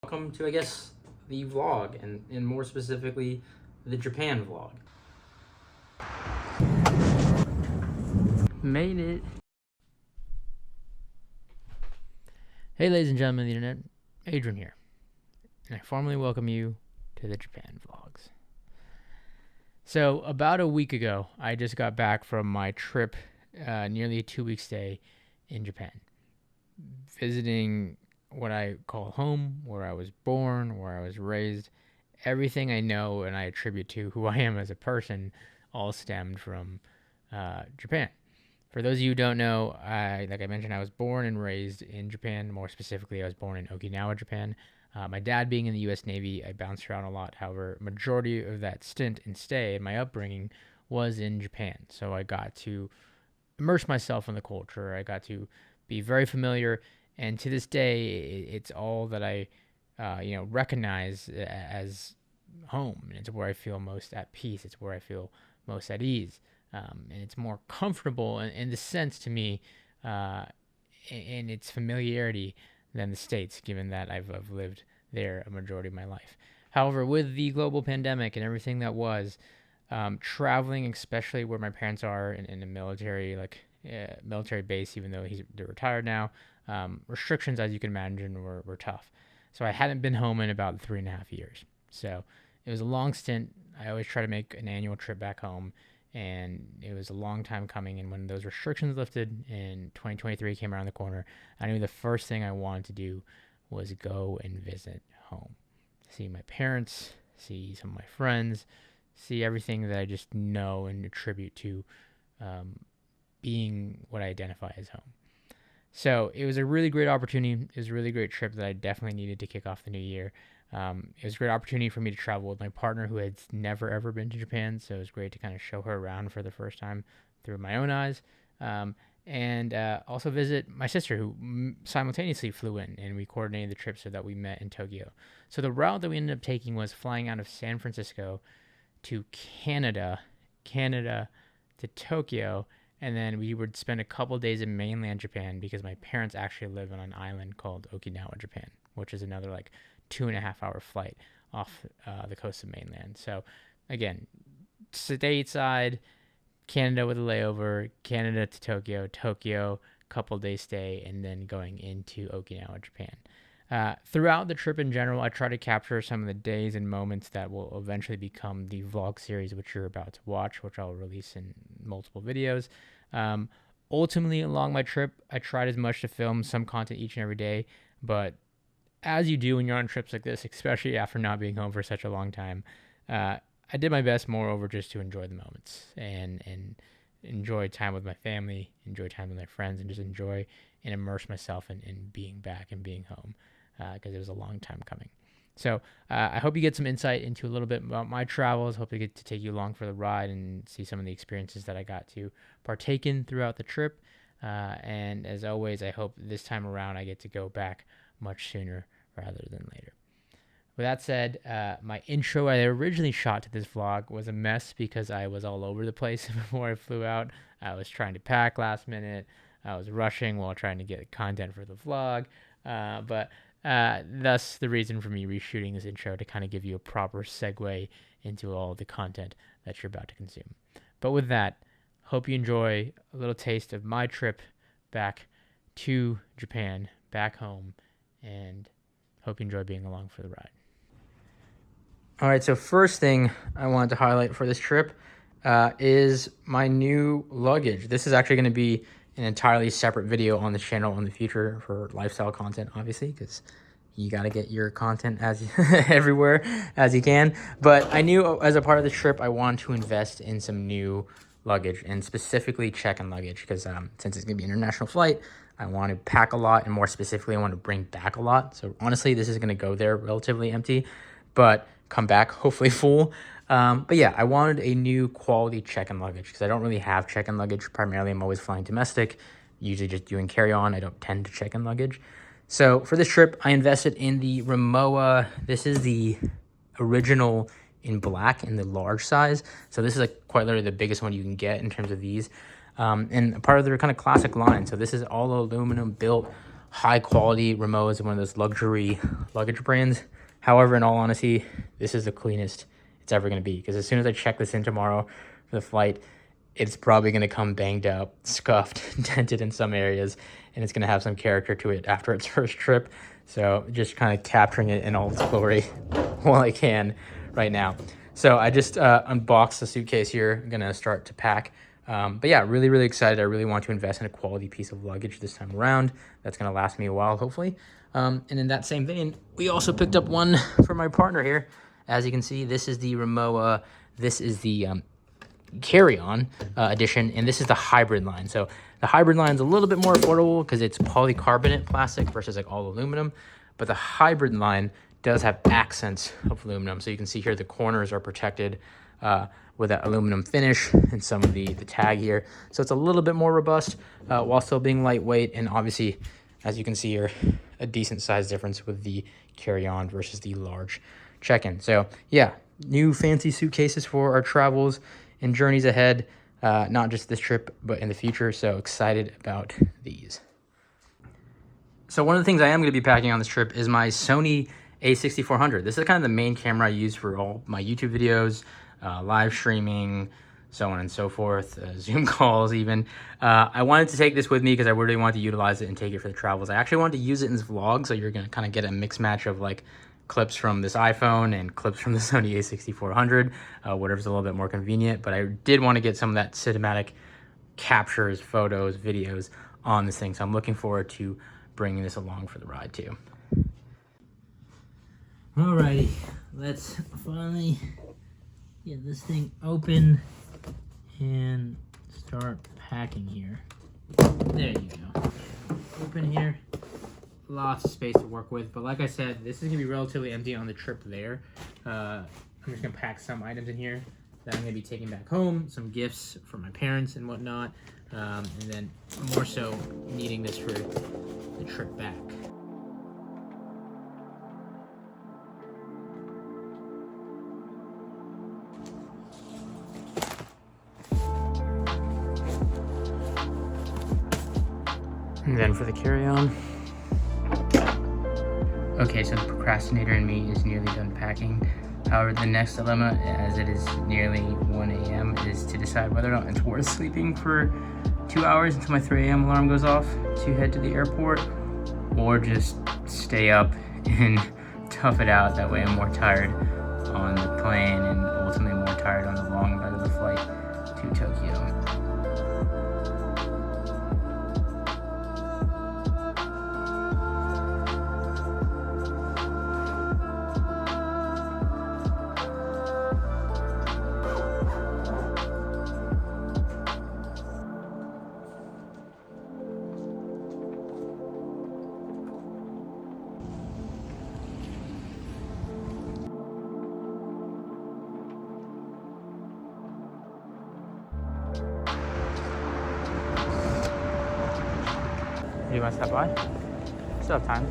Welcome to, I guess, the vlog, and more specifically, the Japan vlog. Made it. Hey, ladies and gentlemen of the internet, Adrian here, and I formally welcome you to the Japan vlogs. So, about a week ago, I just got back from my trip, nearly a 2-week stay in Japan, visiting what I call home, where I was born, where I was raised. Everything I know and I attribute to who I am as a person all stemmed from Japan. For those of you who don't know, like I mentioned, I was born and raised in Japan. More specifically, I was born in Okinawa, Japan. My dad being in the U.S. Navy, I bounced around a lot. However, majority of that stint and stay in my upbringing was in Japan. So I got to immerse myself in the culture. I got to be very familiar, and to this day, it's all that I, recognize as home, and it's where I feel most at peace. It's where I feel most at ease, and it's more comfortable in the sense to me, in its familiarity than the States, given that I've lived there a majority of my life. However, with the global pandemic and everything that was, traveling, especially where my parents are in a military military base, even though they're retired now, restrictions, as you can imagine, were tough. So I hadn't been home in about 3.5 years. So it was a long stint. I always try to make an annual trip back home, and it was a long time coming. And when those restrictions lifted and 2023 came around the corner, I knew the first thing I wanted to do was go and visit home, see my parents, see some of my friends, see everything that I just know and attribute to being what I identify as home. So it was a really great opportunity. It was a really great trip that I definitely needed to kick off the new year. It was a great opportunity for me to travel with my partner who had never ever been to Japan. So it was great to kind of show her around for the first time through my own eyes. And also visit my sister who simultaneously flew in, and we coordinated the trip so that we met in Tokyo. So the route that we ended up taking was flying out of San Francisco to Canada to Tokyo, and then we would spend a couple days in mainland Japan because my parents actually live on an island called Okinawa, Japan, which is another like 2.5 hour flight off the coast of mainland. So again, stateside, Canada with a layover, Canada to Tokyo, couple days stay, and then going into Okinawa, Japan. Throughout the trip in general, I try to capture some of the days and moments that will eventually become the vlog series, which you're about to watch, which I'll release in multiple videos. Ultimately, along my trip, I tried as much to film some content each and every day, but as you do when you're on trips like this, especially after not being home for such a long time, I did my best, moreover, just to enjoy the moments and enjoy time with my family, enjoy time with my friends, and just enjoy and immerse myself in being back and being home, because it was a long time coming. So I hope you get some insight into a little bit about my travels. Hope to get to take you along for the ride and see some of the experiences that I got to partake in throughout the trip. And as always, I hope this time around I get to go back much sooner rather than later. With that said, my intro I originally shot to this vlog was a mess because I was all over the place before I flew out. I was trying to pack last minute. I was rushing while trying to get content for the vlog. But thus the reason for me reshooting this intro to kind of give you a proper segue into all the content that you're about to consume. But with that, hope you enjoy a little taste of my trip back to Japan, back home, and hope you enjoy being along for the ride. All right, so first thing I wanted to highlight for this trip is my new luggage. This is actually going to be an entirely separate video on the channel in the future for lifestyle content, obviously, because you got to get your content as everywhere as you can. But I knew as a part of the trip, I wanted to invest in some new luggage, and specifically check-in luggage, because since it's going to be an international flight, I want to pack a lot, and more specifically, I want to bring back a lot. So honestly, this is going to go there relatively empty, but come back hopefully full. But yeah, I wanted a new quality check-in luggage because I don't really have check-in luggage. Primarily, I'm always flying domestic, usually just doing carry-on. I don't tend to check-in luggage. So for this trip, I invested in the Rimowa. This is the original in black in the large size. So this is like quite literally the biggest one you can get in terms of these. And part of their kind of classic line. So this is all aluminum built, high quality. Remo is one of those luxury luggage brands. However, in all honesty, this is the cleanest it's ever going to be, because as soon as I check this in tomorrow for the flight, it's probably going to come banged up, scuffed, dented in some areas, and it's going to have some character to it after its first trip. So just kind of capturing it in all its glory while I can right now. So I just unboxed the suitcase here. I'm going to start to pack. But yeah, really, really excited. I really want to invest in a quality piece of luggage this time around. That's going to last me a while, hopefully. And in that same vein, we also picked up one for my partner here. As you can see, this is the Rimowa. This is the Cauguiran edition, and this is the hybrid line. So the hybrid line is a little bit more affordable because it's polycarbonate plastic versus like all aluminum, but the hybrid line does have accents of aluminum. So you can see here the corners are protected with that aluminum finish and some of the tag here. So it's a little bit more robust while still being lightweight, and obviously, as you can see here, a decent size difference with the carry-on versus the large check-in. So yeah, new fancy suitcases for our travels and journeys ahead, not just this trip, but in the future. So excited about these. So one of the things I am going to be packing on this trip is my Sony a6400. This is kind of the main camera I use for all my YouTube videos, live streaming, so on and so forth, Zoom calls even. I wanted to take this with me because I really wanted to utilize it and take it for the travels. I actually wanted to use it in this vlog, so you're going to kind of get a mix match of like clips from this iPhone and clips from the Sony a6400, whatever's a little bit more convenient. But I did want to get some of that cinematic captures, photos, videos on this thing. So I'm looking forward to bringing this along for the ride too. Alrighty, let's finally get this thing open and start packing here. There you go. Open here. Lots of space to work with, but like I said, this is gonna be relatively empty on the trip there. I'm just gonna pack some items in here that I'm gonna be taking back home, some gifts for my parents and whatnot, and then more so needing this for the trip back. And then for the carry-on. Okay, so the procrastinator in me is nearly done packing. However, the next dilemma, as it is nearly 1 a.m., is to decide whether or not it's worth sleeping for 2 hours until my 3 a.m. alarm goes off to head to the airport, or just stay up and tough it out. That way I'm more tired on the plane and ultimately more tired on the long leg of the flight to Tokyo. Do you want to stop by? Still have time.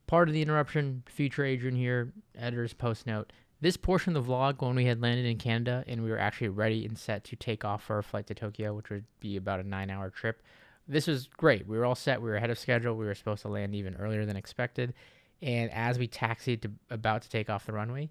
Part of the interruption, future Adrian here, editor's post note. This portion of the vlog, when we had landed in Canada and we were actually ready and set to take off for our flight to Tokyo, which would be about a 9-hour trip, this was great. We were all set. We were ahead of schedule. We were supposed to land even earlier than expected. And as we taxied about to take off the runway,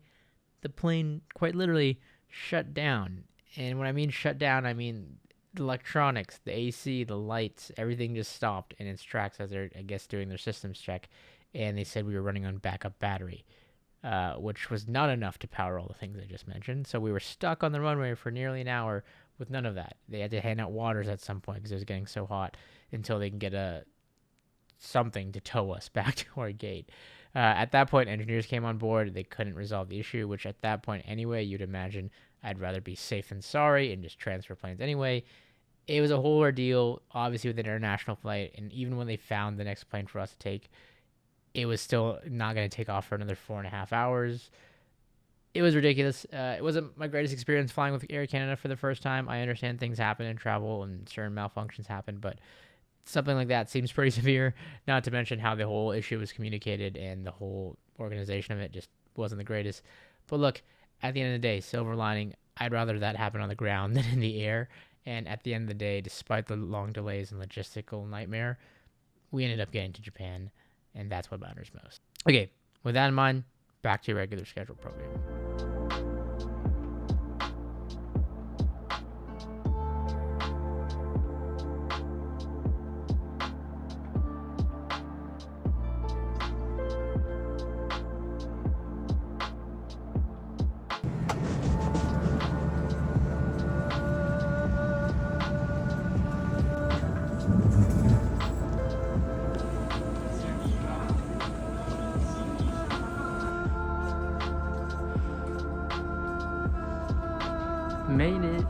the plane quite literally shut down. And when I mean shut down, I mean the electronics, the AC, the lights, everything just stopped in its tracks as they're, I guess, doing their systems check. And they said we were running on backup battery, which was not enough to power all the things I just mentioned. So we were stuck on the runway for nearly an hour with none of that. They had to hand out waters at some point because it was getting so hot until they can get something to tow us back to our gate. At that point, engineers came on board. They couldn't resolve the issue, which at that point anyway, you'd imagine I'd rather be safe than sorry and just transfer planes anyway. it was a whole ordeal, obviously with an international flight, and even when they found the next plane for us to take, it was still not going to take off for another 4.5 hours. It was ridiculous. It wasn't my greatest experience flying with Air Canada for the first time. I understand things happen in travel and certain malfunctions happen, but something like that seems pretty severe, not to mention how the whole issue was communicated and the whole organization of it just wasn't the greatest. But look, at the end of the day, silver lining, I'd rather that happen on the ground than in the air. And at the end of the day, despite the long delays and logistical nightmare, we ended up getting to Japan, and that's what matters most. Okay, with that in mind, back to your regular scheduled program. Made it.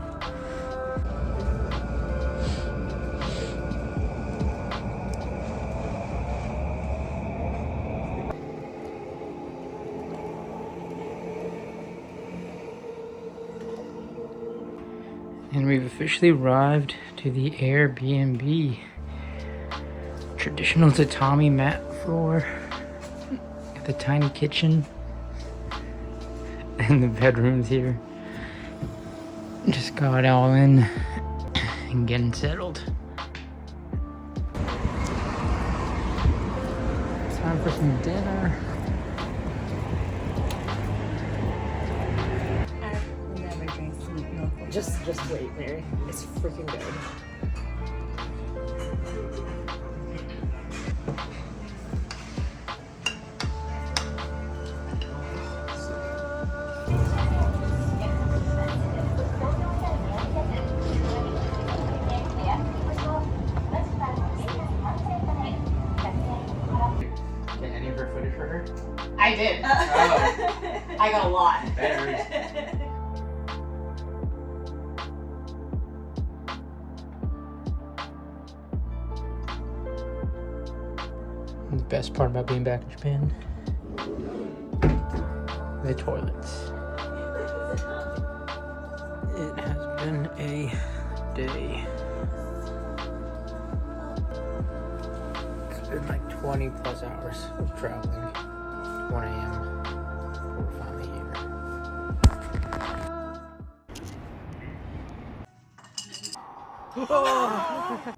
And we've officially arrived to the Airbnb. Traditional tatami mat floor. Got the tiny kitchen. And the bedrooms here. Just got all in and getting settled. Time for some dinner. I've never drank sweet milk. Just wait, Mary. It's freaking good. I did. Oh. I got a lot. The best part about being back in Japan, the toilets. It has been a day. It's been like 20 plus hours of traveling. 1 a.m. We're finally here. Oh.